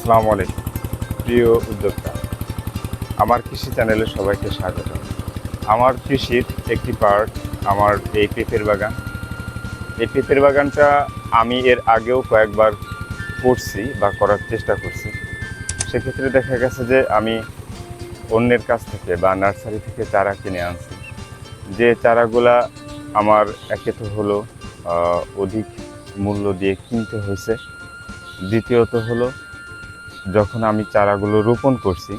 আসসালামু আলাইকুম প্রিয় উদ্যোক্তা, আমার কৃষি চ্যানেলে সবাইকে স্বাগত। আমার কৃষির একটি পার্ট আমার এই পেঁপের বাগান। এই পেঁপের বাগানটা আমি এর আগেও কয়েকবার করছি বা করার চেষ্টা করছি। সেক্ষেত্রে দেখা গেছে যে আমি অন্যের কাছ থেকে বা নার্সারি থেকে চারা কিনে আনছি। যে চারাগুলা আমার একে তো হলো অধিক মূল্য দিয়ে কিনতে হয়েছে, দ্বিতীয়ত হলো যখন আমি চারাগুলো রোপণ করছি,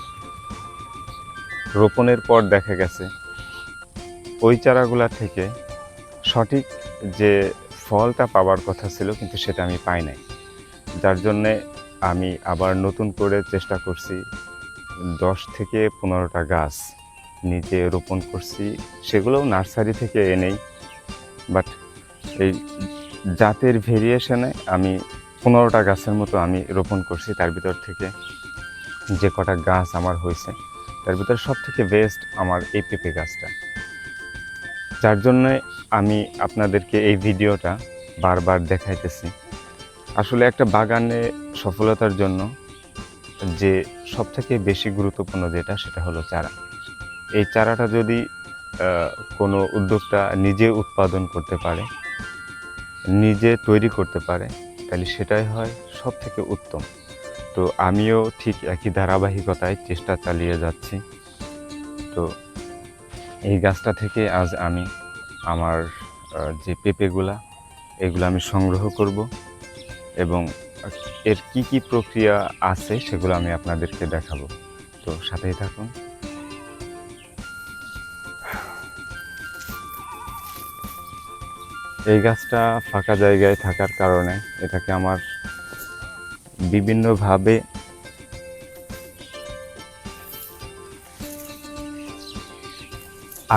রোপণের পর দেখা গেছে ওই চারাগুলা থেকে সঠিক যে ফলটা পাওয়ার কথা ছিল কিন্তু সেটা আমি পাই নাই। যার জন্যে আমি আবার নতুন করে চেষ্টা করছি 10 থেকে 15টা গাছ নিজে রোপণ করছি। সেগুলোও নার্সারি থেকে এনেই, বাট এই জাতের ভেরিয়েশনে আমি 15টা গাছের মতো আমি রোপণ করছি। তার ভিতর থেকে যে কটা গাছ আমার হয়েছে তার ভিতরে সবথেকে বেস্ট আমার এই পেঁপে গাছটা। যার জন্যে আমি আপনাদেরকে এই ভিডিওটা বারবার দেখাইতেছি। আসলে একটা বাগানে সফলতার জন্য যে সবথেকে বেশি গুরুত্বপূর্ণ যেটা, সেটা হলো চারা। এই চারাটা যদি কোনো উদ্যোক্তা নিজে উৎপাদন করতে পারে, নিজে তৈরি করতে পারে, তাহলে সেটাই হয় সবথেকে উত্তম। তো আমিও ঠিক একই ধারাবাহিকতায় চেষ্টা চালিয়ে যাচ্ছি। তো এই গাছটা থেকে আজ আমি আমার যে পেঁপেগুলা এগুলো আমি সংগ্রহ করব এবং এর কি কি প্রক্রিয়া আছে সেগুলো আমি আপনাদেরকে দেখাবো। তো সাথেই থাকুন। এই গাছটা ফাঁকা জায়গায় থাকার কারণে এটাকে আমার বিভিন্নভাবে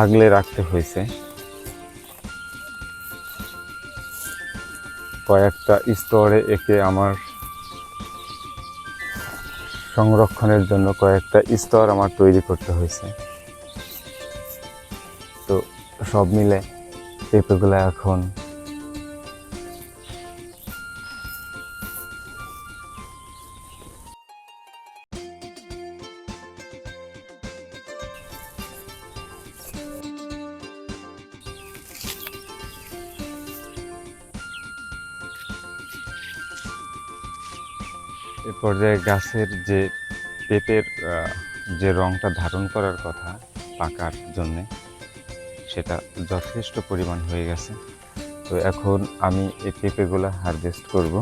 আগলে রাখতে হয়েছে। কয়েকটা স্তরে একে আমার সংরক্ষণের জন্য কয়েকটা স্তর আমার তৈরি করতে হয়েছে। তো সব মিলে পেঁপেগুলো এখন এ পর্যায়ে গাছের যে পেঁপের যে রঙটা ধারণ করার কথা পাকার জন্যে, সেটা যথেষ্ট পরিমাণ হয়ে গেছে। তো এখন আমি এই পেঁপেগুলো হারভেস্ট করব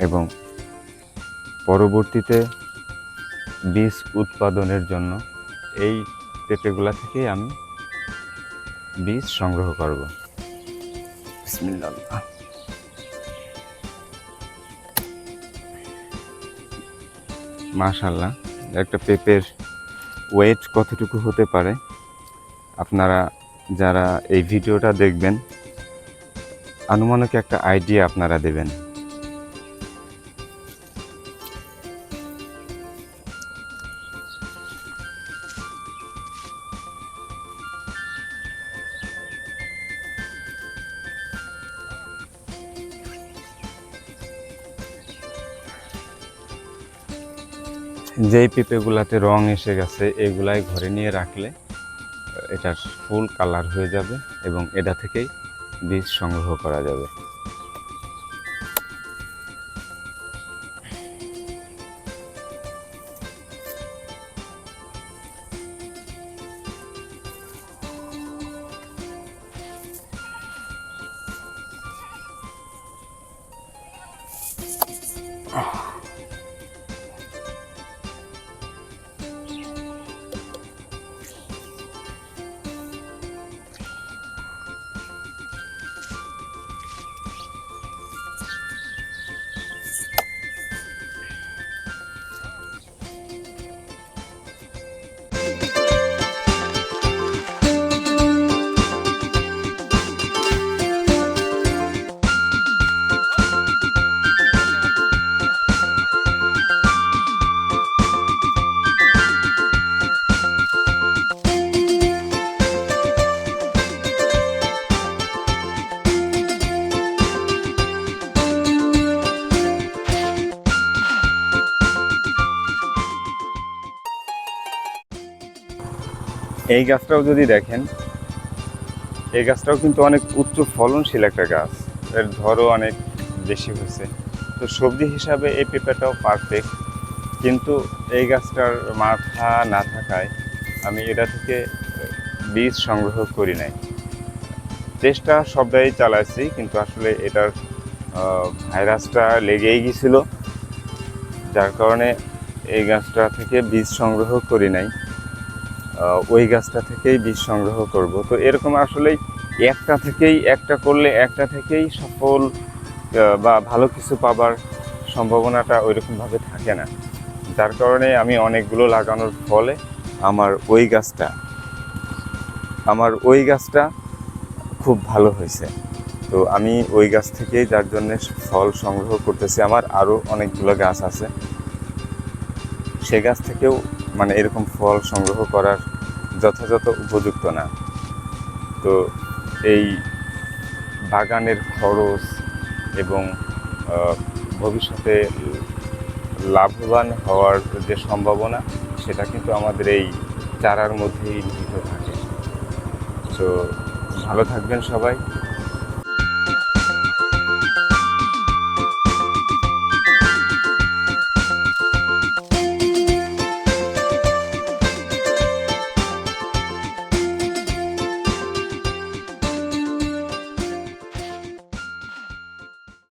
এবং পরবর্তীতে বীজ উৎপাদনের জন্য এই পেঁপেগুলা থেকেই আমি বীজ সংগ্রহ করব। বিসমিল্লাহ। মাশাআল্লাহ, একটা পেঁপের ওয়েট কতটুকু হতে পারে আপনারা যারা এই ভিডিওটা দেখবেন আনুমানিক একটা আইডিয়া আপনারা দেবেন। যেই পেঁপেগুলাতে রং এসে গেছে এগুলাই ঘরে নিয়ে রাখলে এটার ফুল কালার হয়ে যাবে এবং এটা থেকেই বীজ সংগ্রহ করা যাবে। এই গাছটাও যদি দেখেন, এই গাছটাও কিন্তু অনেক উচ্চ ফলনশীল একটা গাছ, এর ধরও অনেক বেশি হয়েছে। তো সবজি হিসাবে এই পেঁপেটাও পারফেক্ট, কিন্তু এই গাছটার মাথা না থাকায় আমি এটা থেকে বীজ সংগ্রহ করি নাই। চেষ্টা সবটাই চালাইছি, কিন্তু আসলে এটার ভাইরাসটা লেগেই গেছিলো, যার কারণে এই গাছটা থেকে বীজ সংগ্রহ করি নাই। ওই গাছটা থেকেই বীজ সংগ্রহ করব। তো এরকম আসলেই একটা করলে একটা থেকেই সফল বা ভালো কিছু পাবার সম্ভাবনাটা ওইরকমভাবে থাকে না। যার কারণে আমি অনেকগুলো লাগানোর ফলে আমার ওই গাছটা খুব ভালো হয়েছে। তো আমি ওই গাছ থেকেই যার জন্য ফল সংগ্রহ করতেছি। আমার আরও অনেকগুলো গাছ আছে, সে গাছ থেকেও মানে এরকম ফল সংগ্রহ করার যথাযথ উপযুক্ত না। তো এই বাগানের খরচ এবং ভবিষ্যতে লাভবান হওয়ার যে সম্ভাবনা, সেটা কিন্তু আমাদের এই চারার মধ্যেই নিহিত থাকে। তো ভালো থাকবেন সবাই।